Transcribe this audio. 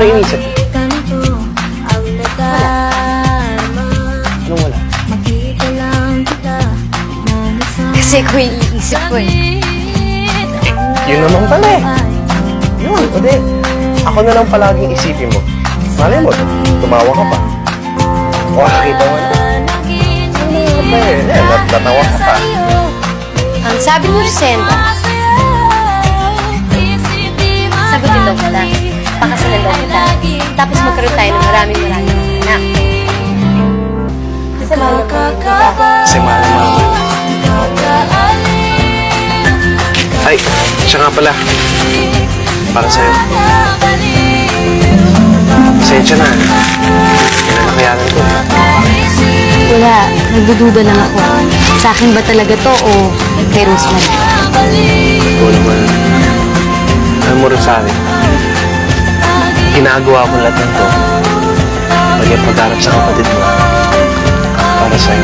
iniisip mo? Anong wala? Kasi ko iniisip ko eh. Yun naman pala eh. Yun, kundi ako na lang palaging isipin mo. Malay mo, tumawa ka pa. O nakita mo na. Ano ba eh? Natawa ka pa. Ang sabi mo, Rosenda, sagutin daw kita. Pakasalan daw kita. Tapos magkaroon tayo ng maraming anak. Kasi mahal na kita. Kasi mahal na mahal. Ay, siya nga pala. Para sa'yo. Pasensya na. Yan ang nakayanan ko. Wala, nagdududa lang ako. Sa akin ba talaga to o kay Rosemary? Ikaw naman. Alam mo rin sa akin. Ginagawa ko lahat ng to. Pag-iap pag-arap sa kapatid mo. Para sa'yo.